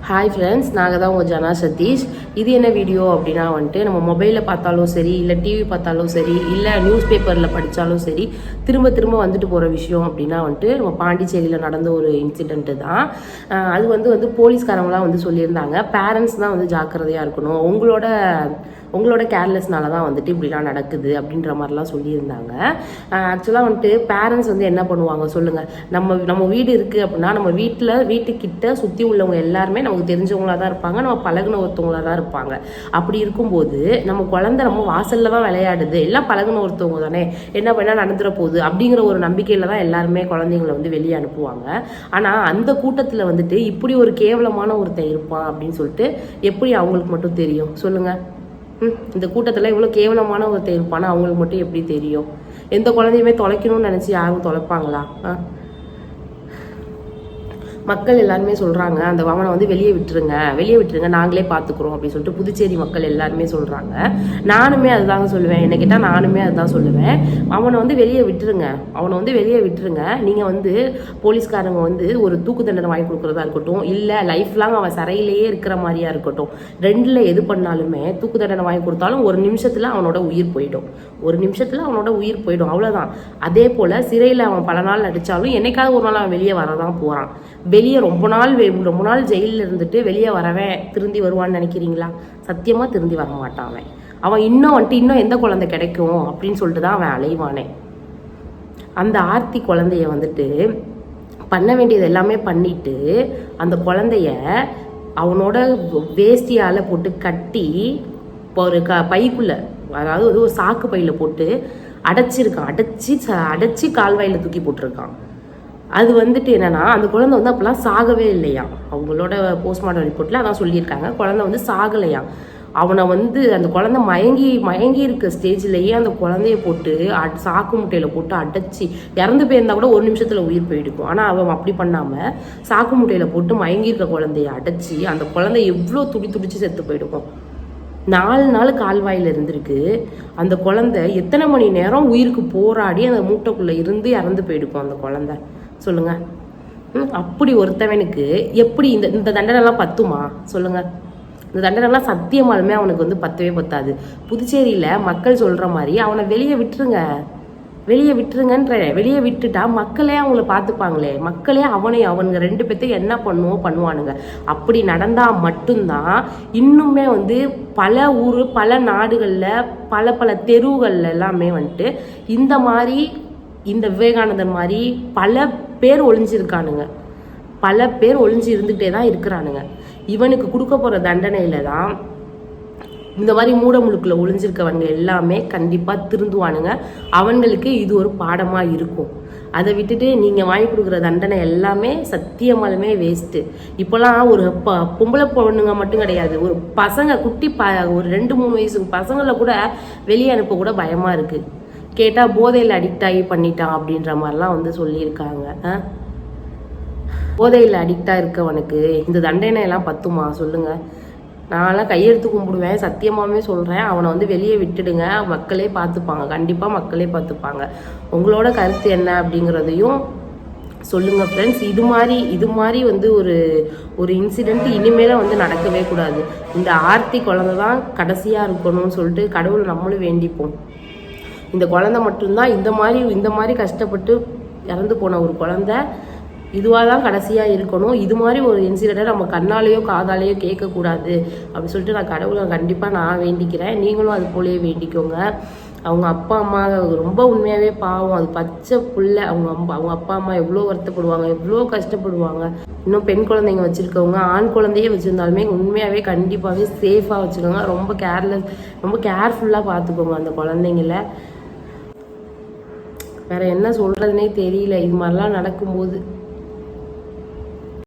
Hi friends, நாங்கள் தான் உங்கள் ஜனா சதீஷ். இது என்ன வீடியோ அப்படின்னா வந்துட்டு நம்ம மொபைலில் பார்த்தாலும் சரி, இல்லை டிவி பார்த்தாலும் சரி, இல்லை நியூஸ் பேப்பரில் படித்தாலும் சரி, திரும்ப திரும்ப வந்துட்டு போகிற விஷயம் அப்படின்னா வந்துட்டு நம்ம பாண்டிச்சேரியில் நடந்த ஒரு இன்சிடென்ட்டு தான். அது வந்து போலீஸ்காரங்களாம் வந்து சொல்லியிருந்தாங்க, பேரண்ட்ஸ் தான் வந்து ஜாக்கிரதையாக இருக்கணும், உங்களோட கேர்லெஸ்னால தான் வந்துட்டு இப்படிலாம் நடக்குது அப்படின்ற மாதிரிலாம் சொல்லியிருந்தாங்க. ஆக்சுவலாக வந்துட்டு பேரண்ட்ஸ் வந்து என்ன பண்ணுவாங்க சொல்லுங்கள்? நம்ம வீடு இருக்குது அப்படின்னா நம்ம வீட்டுக்கிட்ட சுற்றி உள்ளவங்க எல்லாருமே நமக்கு தெரிஞ்சவங்களாக தான் இருப்பாங்க, நம்ம பழகுன ஒருத்தவங்களாக தான் இருப்பாங்க. அப்படி இருக்கும்போது நம்ம குழந்தை நம்ம வாசலில் தான் விளையாடுது, எல்லாம் பழகுன ஒருத்தவங்க தானே, என்ன பண்ணால் நடந்துட போகுது அப்படிங்கிற ஒரு நம்பிக்கையில் தான் எல்லாருமே குழந்தைங்களை வந்து வெளியே அனுப்புவாங்க. ஆனால் அந்த கூட்டத்தில் வந்துட்டு இப்படி ஒரு கேவலமான ஒருத்தன் இருப்பான் அப்படின்னு சொல்லிட்டு எப்படி அவங்களுக்கு மட்டும் தெரியும் சொல்லுங்கள்? இந்த கூட்டத்தில் இவ்வளோ கேவலமான ஒருத்தர் இருப்பானா அவங்களுக்கு மட்டும் எப்படி தெரியும்? எந்த குழந்தையுமே தொலைக்கணும்னு நினச்சி யாரும் தொலைப்பாங்களா? மக்கள் எல்லாருமே சொல்கிறாங்க, அந்த அவனை வந்து வெளியே விட்டுருங்க, நாங்களே பார்த்துக்குறோம் அப்படின்னு சொல்லிட்டு புதுச்சேரி மக்கள் எல்லாருமே சொல்கிறாங்க. நானுமே அதுதாங்க சொல்லுவேன், என்ன கேட்டால் நானுமே அதுதான் சொல்லுவேன். அவனை வந்து வெளியே விட்டுருங்க. நீங்கள் வந்து போலீஸ்காரங்க வந்து ஒரு தூக்கு தண்டனை வாங்கி கொடுக்குறதா இருக்கட்டும், இல்லை லைஃப் லாங் அவன் சிறையிலேயே இருக்கிற மாதிரியா இருக்கட்டும், ரெண்டில் எது பண்ணாலுமே தூக்கு தண்டனை வாங்கி கொடுத்தாலும் ஒரு நிமிஷத்தில் அவனோட உயிர் போயிடும், அவ்வளோதான். அதே போல் சிறையில் அவன் பல நாள் நடித்தாலும் என்னைக்காவது ஒரு நாள் அவன் வெளியே வரதான் போகிறான். வெளியே ரொம்ப நாள் ஜெயிலில் இருந்துட்டு வெளியே வரவன் திருந்தி வருவான்னு நினைக்கிறீங்களா? சத்தியமாக திருந்தி வர மாட்டான். அவன் இன்னும் எந்த குழந்தை கிடைக்கும் அப்படின்னு சொல்லிட்டு தான் அவன் அலைவானே. அந்த ஆர்த்தி குழந்தைய வந்துட்டு பண்ண வேண்டியது எல்லாமே பண்ணிட்டு அந்த குழந்தைய அவனோட வேஷ்டியால் போட்டு கட்டி ஒரு பைக்குள்ள, அதாவது ஒரு சாக்கு பையில் போட்டு அடைச்சி கால்வாயில் தூக்கி போட்டிருக்கான். அது வந்துட்டு என்னன்னா, அந்த குழந்தை வந்து அப்பெல்லாம் சாகவே இல்லையா. அவங்களோட போஸ்ட்மார்ட்டம் ரிப்போர்ட்ல அதான் சொல்லியிருக்காங்க, குழந்தை வந்து சாகலையா. அவனை வந்து அந்த குழந்தை மயங்கி இருக்க ஸ்டேஜ்லேயே அந்த குழந்தைய போட்டு சாக்கு முட்டையில் போட்டு அடைச்சி இறந்து போயிருந்தா கூட ஒரு நிமிஷத்தில் உயிர் போயிடுக்கும். ஆனால் அவன் அப்படி பண்ணாமல் சாக்கு முட்டையில் போட்டு மயங்கி இருக்க குழந்தைய அடைச்சி அந்த குழந்தை எவ்வளோ துடிச்சு செத்து போயிடுக்கும். 4 நாள் கால்வாயில் இருந்திருக்கு. அந்த குழந்தை எத்தனை மணி நேரம் உயிருக்கு போராடி அந்த மூட்டைக்குள்ளே இருந்து இறந்து போயிடுக்கும் அந்த குழந்தை சொல்லுங்க. அப்படி ஒருத்தவனுக்கு எப்படி இந்த தண்டனைலாம் பத்துமா சொல்லுங்க? இந்த தண்டனைலாம் சத்தியமாலுமே அவனுக்கு வந்து பத்தவே பத்தாது. புதுச்சேரியில் மக்கள் சொல்கிற மாதிரி அவனை வெளியே விட்டுட்டா மக்களே அவங்கள பார்த்துப்பாங்களே, மக்களே அவனுங்க 2 பேர்த்தையும் என்ன பண்ணுவானுங்க. அப்படி நடந்தால் மட்டும்தான் இன்னுமே வந்து பல ஊர் பல நாடுகளில் பல தெருவுகளில் எல்லாமே வந்துட்டு இந்த விவேகானந்தர் மாதிரி பல பேர் ஒளிஞ்சிருக்கானுங்க, பல பேர் ஒளிஞ்சு இருந்துகிட்டே தான் இருக்கிறானுங்க. இவனுக்கு கொடுக்க போகிற தண்டனையில தான் இந்த மாதிரி மூடமுழுக்குள்ள ஒளிஞ்சிருக்கவங்க எல்லாமே கண்டிப்பாக திருந்துவானுங்க. அவங்களுக்கு இது ஒரு பாடமாக இருக்கும். அதை விட்டுட்டு நீங்கள் வாங்கி கொடுக்குற தண்டனை எல்லாமே சத்தியமாலுமே வேஸ்ட்டு. இப்போலாம் ஒரு பொம்பளை பொண்ணுங்க மட்டும் கிடையாது, ஒரு பசங்க ஒரு 2-3 வயசு பசங்களை கூட வெளியே அனுப்ப கூட பயமாக இருக்குது. கேட்டால் போதையில் அடிக்ட் ஆகி பண்ணிட்டான் அப்படின்ற மாதிரிலாம் வந்து சொல்லியிருக்காங்க. போதையில் அடிக்டாக இருக்கவனுக்கு இந்த தண்டனையெல்லாம் பத்துமா சொல்லுங்கள்? நான்லாம் கையெழுத்து கும்பிடுவேன், சத்தியமாகவே சொல்கிறேன். அவனை வந்து வெளியே விட்டுடுங்க, மக்களே பார்த்துப்பாங்க, கண்டிப்பாக மக்களே பார்த்துப்பாங்க. உங்களோட கருத்து என்ன அப்படிங்கிறதையும் சொல்லுங்கள் ஃப்ரெண்ட்ஸ். இது மாதிரி வந்து ஒரு இன்சிடெண்ட் இனிமேல் வந்து நடக்கவே கூடாது. இந்த ஆர்த்தி குழந்தை தான் கடைசியாக இருக்கணும்னு சொல்லிட்டு கடவுளை நம்மளும் வேண்டிப்போம். இந்த குழந்தை மட்டும்தான் இந்த மாதிரி கஷ்டப்பட்டு இறந்து போன ஒரு குழந்தை இதுவாக தான் கடைசியாக இருக்கணும். இது மாதிரி ஒரு இன்சிடெண்ட்டை நம்ம கண்ணாலேயோ காதாலேயோ கேட்கக்கூடாது அப்படின்னு சொல்லிட்டு நான் கடவுளை கண்டிப்பாக வேண்டிக்கிறேன். நீங்களும் அது போலேயே வேண்டிக்கோங்க. அவங்க அப்பா அம்மா ரொம்ப உண்மையாகவே பாவம், அது பச்சை புள்ள. அவங்க அப்பா அம்மா எவ்வளோ வருத்தப்படுவாங்க, எவ்வளோ கஷ்டப்படுவாங்க. இன்னும் பெண் குழந்தைங்க வச்சுருக்கவங்க ஆண் குழந்தையே வச்சுருந்தாலுமே உண்மையாகவே கண்டிப்பாகவே சேஃபாக வச்சுக்கோங்க. ரொம்ப கேர்ஃபுல்லாக பார்த்துக்கோங்க அந்த குழந்தைங்கள. வேறு என்ன சொல்கிறதுனே தெரியல இது மாதிரிலாம் நடக்கும்போது.